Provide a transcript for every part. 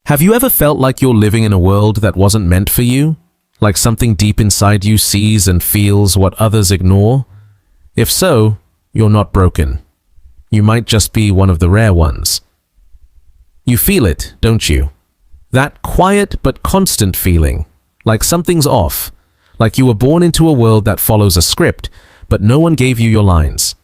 Have you ever felt like you're living in a world that wasn't meant for you? Like something deep inside you sees and feels what others ignore? If so, you're not broken. You might just be one of the rare ones. You feel it, don't you? That quiet but constant feeling, like something's off, like you were born into a world that follows a script, but no one gave you your lines.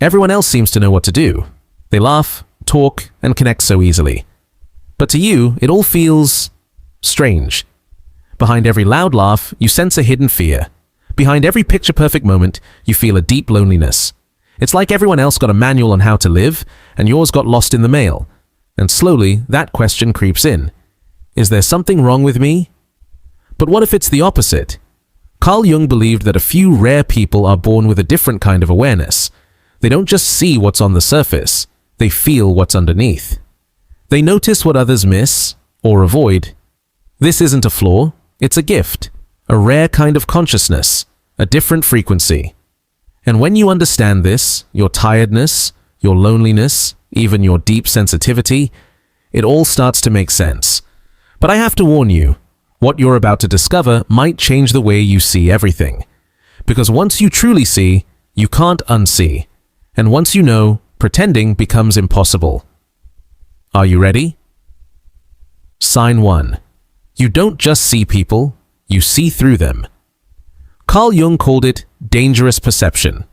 Everyone else seems to know what to do. They laugh, talk, and connect so easily. But to you, it all feels strange. Behind every loud laugh, you sense a hidden fear. Behind every picture-perfect moment, you feel a deep loneliness. It's like everyone else got a manual on how to live, and yours got lost in the mail. And slowly, that question creeps in. Is there something wrong with me? But what if it's the opposite? Carl Jung believed that a few rare people are born with a different kind of awareness. They don't just see what's on the surface, they feel what's underneath. They notice what others miss or avoid. This isn't a flaw, it's a gift, a rare kind of consciousness, a different frequency. And when you understand this, your tiredness, your loneliness, even your deep sensitivity, it all starts to make sense. But I have to warn you, what you're about to discover might change the way you see everything. Because once you truly see, you can't unsee. And once you know, pretending becomes impossible. Are you ready? Sign 1. You don't just see people, you see through them. Carl Jung called it dangerous perception.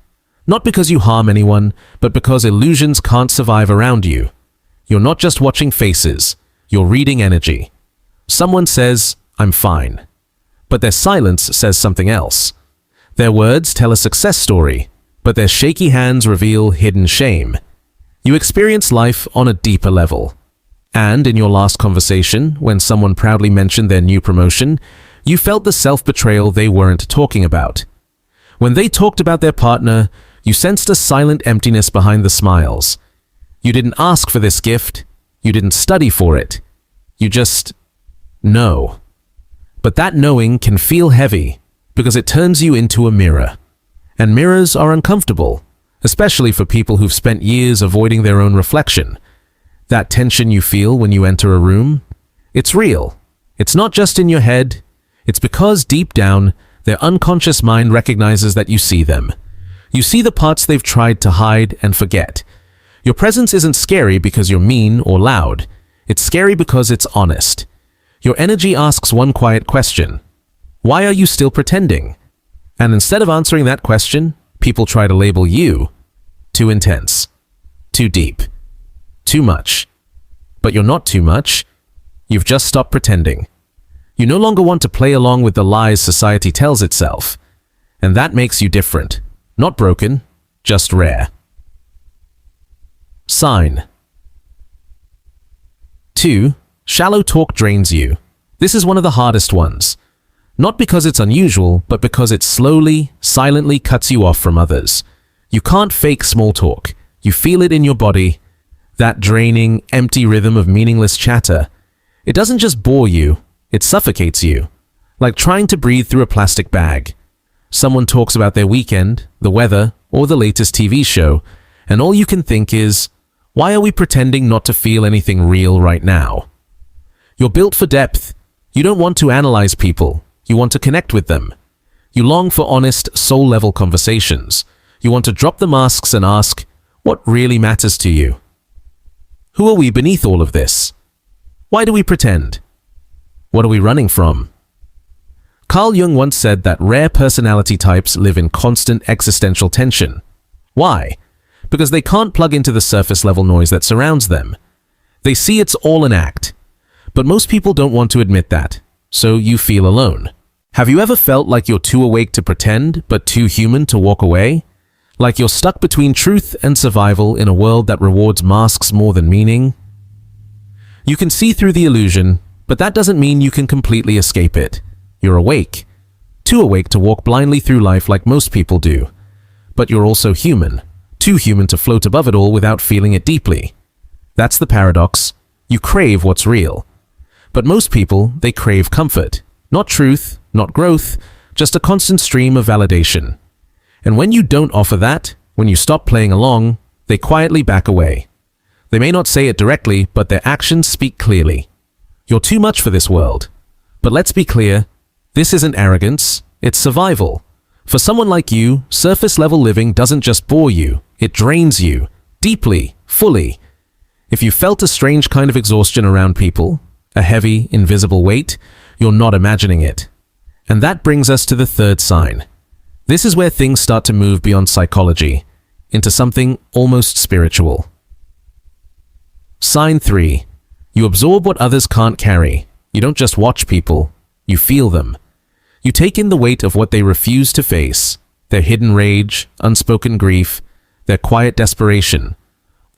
Not because you harm anyone, but because illusions can't survive around you. You're not just watching faces, you're reading energy. Someone says, "I'm fine." But their silence says something else. Their words tell a success story, but their shaky hands reveal hidden shame. You experience life on a deeper level. And in your last conversation, when someone proudly mentioned their new promotion, you felt the self-betrayal they weren't talking about. When they talked about their partner, you sensed a silent emptiness behind the smiles. You didn't ask for this gift. You didn't study for it. You just know. But that knowing can feel heavy because it turns you into a mirror. And mirrors are uncomfortable, especially for people who've spent years avoiding their own reflection. That tension you feel when you enter a room, it's real. It's not just in your head. It's because deep down, their unconscious mind recognizes that you see them. You see the parts they've tried to hide and forget. Your presence isn't scary because you're mean or loud. It's scary because it's honest. Your energy asks one quiet question. Why are you still pretending? And instead of answering that question, people try to label you too intense, too deep, too much. But you're not too much. You've just stopped pretending. You no longer want to play along with the lies society tells itself. And that makes you different. Not broken, just rare. Sign 2. Shallow talk drains you. This is one of the hardest ones. Not because it's unusual, but because it slowly, silently cuts you off from others. You can't fake small talk. You feel it in your body. That draining, empty rhythm of meaningless chatter. It doesn't just bore you, it suffocates you. Like trying to breathe through a plastic bag. Someone talks about their weekend, the weather, or the latest TV show, and all you can think is, why are we pretending not to feel anything real right now? You're built for depth. You don't want to analyze people. You want to connect with them. You long for honest, soul-level conversations. You want to drop the masks and ask, what really matters to you? Who are we beneath all of this? Why do we pretend? What are we running from? Carl Jung once said that rare personality types live in constant existential tension. Why? Because they can't plug into the surface-level noise that surrounds them. They see it's all an act. But most people don't want to admit that, so you feel alone. Have you ever felt like you're too awake to pretend, but too human to walk away? Like you're stuck between truth and survival in a world that rewards masks more than meaning? You can see through the illusion, but that doesn't mean you can completely escape it. You're awake. Too awake to walk blindly through life like most people do. But you're also human. Too human to float above it all without feeling it deeply. That's the paradox. You crave what's real. But most people, they crave comfort. Not truth, not growth, just a constant stream of validation. And when you don't offer that, when you stop playing along, they quietly back away. They may not say it directly, but their actions speak clearly. You're too much for this world. But let's be clear, this isn't arrogance, it's survival. For someone like you, surface-level living doesn't just bore you, it drains you, deeply, fully. If you felt a strange kind of exhaustion around people, a heavy, invisible weight, you're not imagining it. And that brings us to the third sign. This is where things start to move beyond psychology, into something almost spiritual. Sign 3. You absorb what others can't carry. You don't just watch people, you feel them. You take in the weight of what they refuse to face, their hidden rage, unspoken grief, their quiet desperation,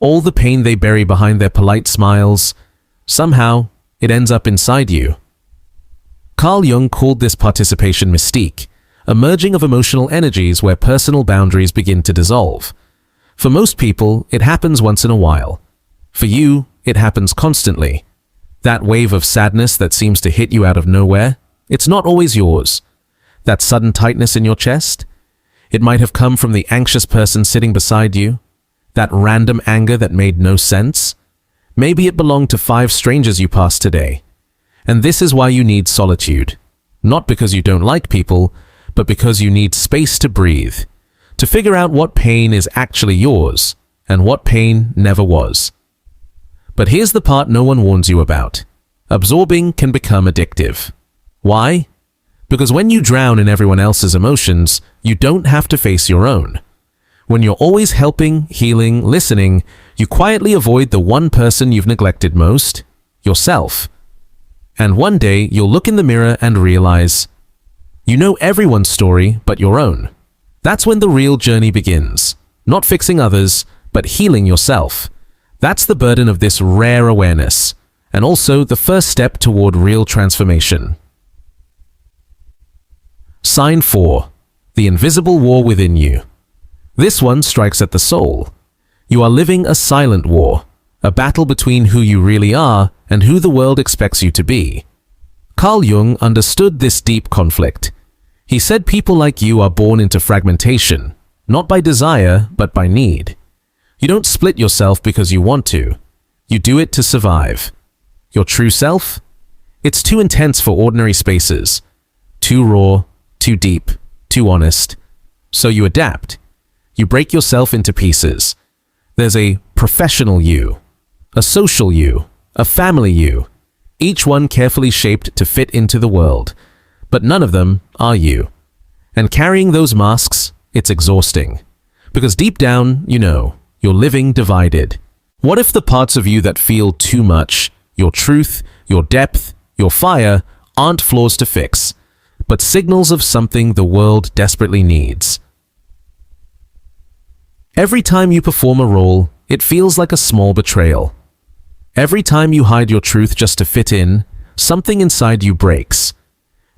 all the pain they bury behind their polite smiles. Somehow, it ends up inside you. Carl Jung called this participation mystique, a merging of emotional energies where personal boundaries begin to dissolve. For most people, it happens once in a while. For you, it happens constantly. That wave of sadness that seems to hit you out of nowhere, it's not always yours. That sudden tightness in your chest, it might have come from the anxious person sitting beside you. That random anger that made no sense, maybe it belonged to 5 strangers you passed today. And this is why you need solitude. Not because you don't like people, but because you need space to breathe, to figure out what pain is actually yours, and what pain never was. But here's the part no one warns you about. Absorbing can become addictive. Why? Because when you drown in everyone else's emotions, you don't have to face your own. When you're always helping, healing, listening, you quietly avoid the one person you've neglected most, yourself. And one day you'll look in the mirror and realize, you know everyone's story but your own. That's when the real journey begins. Not fixing others, but healing yourself. That's the burden of this rare awareness, and also the first step toward real transformation. Sign 4. The invisible war within you. This one strikes at the soul. You are living a silent war, a battle between who you really are and who the world expects you to be. Carl Jung understood this deep conflict. He said people like you are born into fragmentation, not by desire, but by need. You don't split yourself because you want to. You do it to survive. Your true self? It's too intense for ordinary spaces. Too raw, too deep, too honest. So you adapt. You break yourself into pieces. There's a professional you, a social you, a family you, each one carefully shaped to fit into the world. But none of them are you. And carrying those masks, it's exhausting. Because deep down, you know, you're living divided. What if the parts of you that feel too much, your truth, your depth, your fire, aren't flaws to fix, but signals of something the world desperately needs? Every time you perform a role, it feels like a small betrayal. Every time you hide your truth just to fit in, something inside you breaks.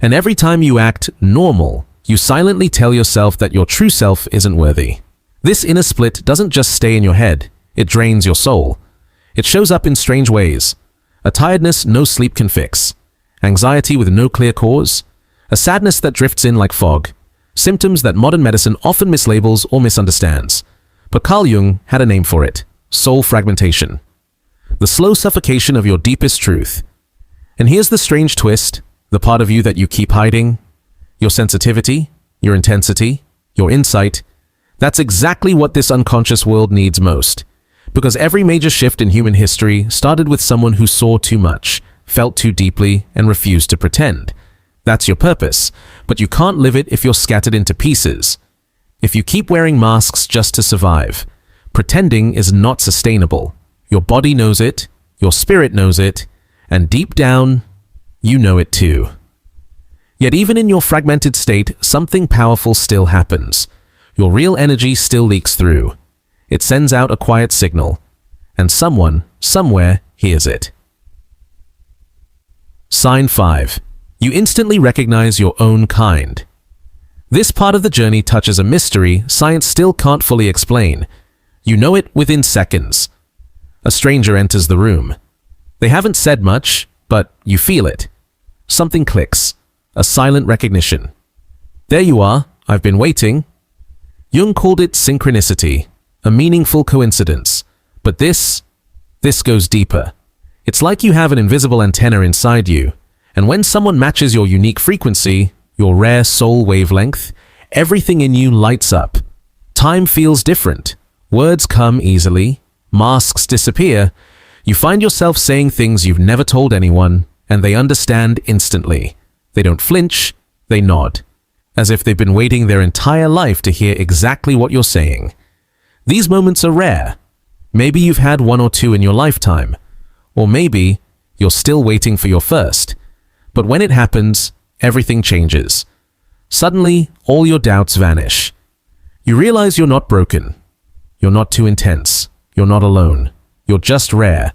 And every time you act normal, you silently tell yourself that your true self isn't worthy. This inner split doesn't just stay in your head, it drains your soul. It shows up in strange ways. A tiredness no sleep can fix. Anxiety with no clear cause. A sadness that drifts in like fog. Symptoms that modern medicine often mislabels or misunderstands. But Carl Jung had a name for it: soul fragmentation. The slow suffocation of your deepest truth. And here's the strange twist, the part of you that you keep hiding. Your sensitivity, your intensity, your insight. That's exactly what this unconscious world needs most. Because every major shift in human history started with someone who saw too much, felt too deeply, and refused to pretend. That's your purpose, but you can't live it if you're scattered into pieces. If you keep wearing masks just to survive, pretending is not sustainable. Your body knows it, your spirit knows it, and deep down, you know it too. Yet even in your fragmented state, something powerful still happens. Your real energy still leaks through. It sends out a quiet signal, and someone, somewhere, hears it. Sign 5. You instantly recognize your own kind. This part of the journey touches a mystery science still can't fully explain. You know it within seconds. A stranger enters the room. They haven't said much, but you feel it. Something clicks. A silent recognition. There you are, I've been waiting. Jung called it synchronicity, a meaningful coincidence. But this goes deeper. It's like you have an invisible antenna inside you, and when someone matches your unique frequency, your rare soul wavelength, everything in you lights up. Time feels different. Words come easily. Masks disappear. You find yourself saying things you've never told anyone, and they understand instantly. They don't flinch, they nod, as if they've been waiting their entire life to hear exactly what you're saying. These moments are rare. Maybe you've had one or two in your lifetime, or maybe you're still waiting for your first. But when it happens, everything changes. Suddenly, all your doubts vanish. You realize you're not broken. You're not too intense. You're not alone. You're just rare.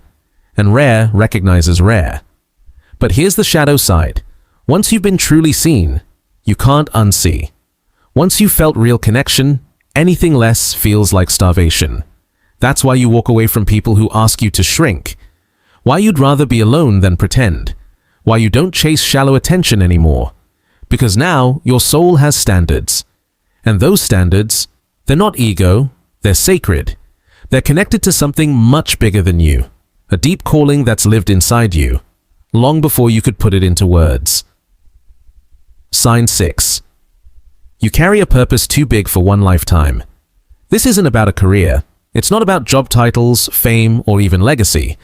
And rare recognizes rare. But here's the shadow side. Once you've been truly seen, you can't unsee. Once you've felt real connection, anything less feels like starvation. That's why you walk away from people who ask you to shrink. Why you'd rather be alone than pretend. Why you don't chase shallow attention anymore. Because now your soul has standards. And those standards, they're not ego, they're sacred. They're connected to something much bigger than you. A deep calling that's lived inside you, long before you could put it into words. Sign 6. You carry a purpose too big for one lifetime. This isn't about a career. It's not about job titles, fame, or even legacy.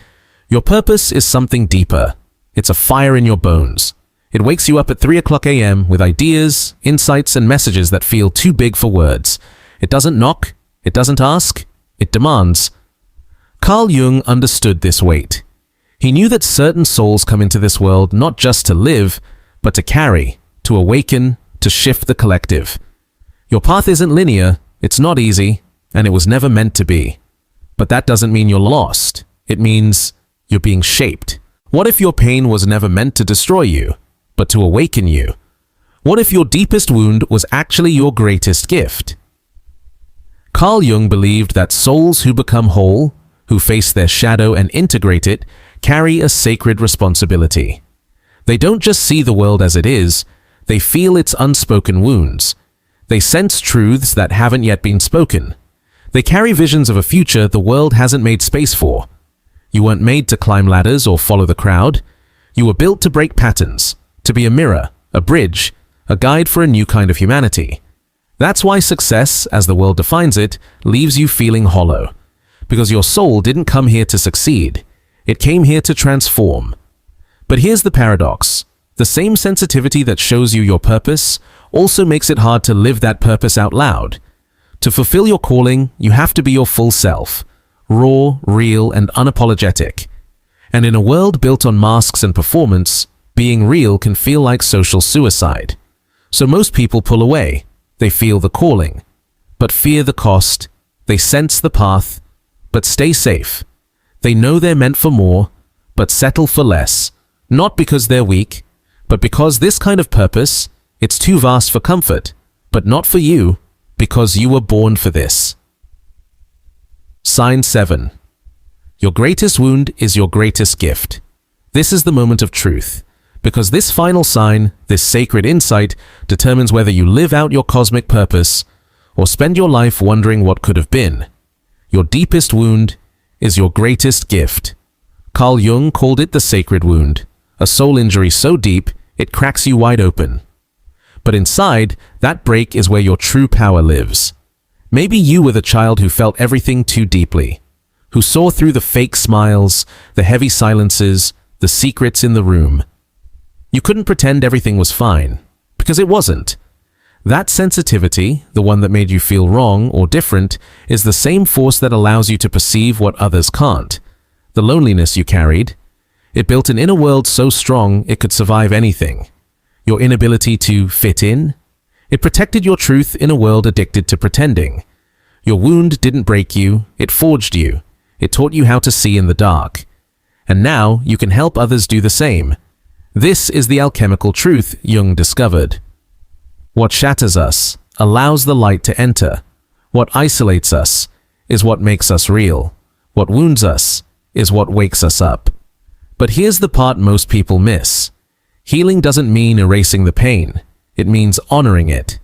Your purpose is something deeper. It's a fire in your bones. It wakes you up at 3 o'clock a.m. with ideas, insights, and messages that feel too big for words. It doesn't knock. It doesn't ask. It demands. Carl Jung understood this weight. He knew that certain souls come into this world not just to live, but to carry, to awaken, to shift the collective. Your path isn't linear, it's not easy, and it was never meant to be. But that doesn't mean you're lost. It means you're being shaped. What if your pain was never meant to destroy you, but to awaken you? What if your deepest wound was actually your greatest gift? Carl Jung believed that souls who become whole, who face their shadow and integrate it, carry a sacred responsibility. They don't just see the world as it is, they feel its unspoken wounds. They sense truths that haven't yet been spoken. They carry visions of a future the world hasn't made space for. You weren't made to climb ladders or follow the crowd. You were built to break patterns, to be a mirror, a bridge, a guide for a new kind of humanity. That's why success, as the world defines it, leaves you feeling hollow. Because your soul didn't come here to succeed. It came here to transform. But here's the paradox. The same sensitivity that shows you your purpose also makes it hard to live that purpose out loud. To fulfill your calling, you have to be your full self. Raw, real, and unapologetic. And in a world built on masks and performance, being real can feel like social suicide. So most people pull away. They feel the calling, but fear the cost. They sense the path, but stay safe. They know they're meant for more, but settle for less. Not because they're weak, but because this kind of purpose, it's too vast for comfort, but not for you, because you were born for this. Sign 7. Your greatest wound is your greatest gift. This is the moment of truth. Because this final sign, this sacred insight, determines whether you live out your cosmic purpose or spend your life wondering what could have been. Your deepest wound is your greatest gift. Carl Jung called it the sacred wound, a soul injury so deep it cracks you wide open. But inside, that break is where your true power lives. Maybe you were the child who felt everything too deeply, who saw through the fake smiles, the heavy silences, the secrets in the room. You couldn't pretend everything was fine, because it wasn't. That sensitivity, the one that made you feel wrong or different, is the same force that allows you to perceive what others can't. The loneliness you carried, it built an inner world so strong it could survive anything. Your inability to fit in, it protected your truth in a world addicted to pretending. Your wound didn't break you, it forged you. It taught you how to see in the dark. And now you can help others do the same. This is the alchemical truth Jung discovered. What shatters us allows the light to enter. What isolates us is what makes us real. What wounds us is what wakes us up. But here's the part most people miss. Healing doesn't mean erasing the pain. It means honoring it.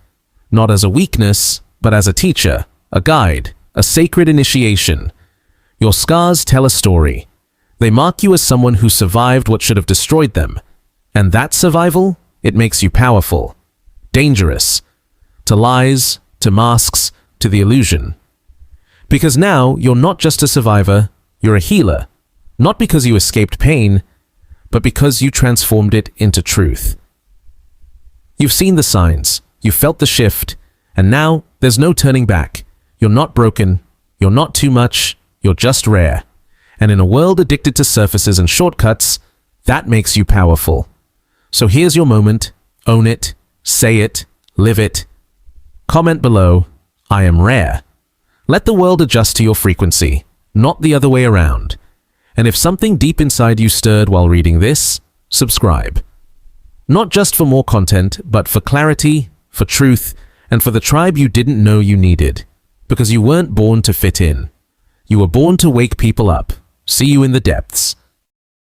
Not as a weakness, but as a teacher, a guide, a sacred initiation. Your scars tell a story. They mark you as someone who survived what should have destroyed them. And that survival, it makes you powerful, dangerous, to lies, to masks, to the illusion. Because now you're not just a survivor, you're a healer. Not because you escaped pain, but because you transformed it into truth. You've seen the signs, you've felt the shift, and now there's no turning back. You're not broken, you're not too much, you're just rare. And in a world addicted to surfaces and shortcuts, that makes you powerful. So here's your moment. Own it, say it, live it. Comment below, I am rare. Let the world adjust to your frequency, not the other way around. And if something deep inside you stirred while reading this, subscribe. Not just for more content, but for clarity, for truth, and for the tribe you didn't know you needed. Because you weren't born to fit in. You were born to wake people up, see you in the depths,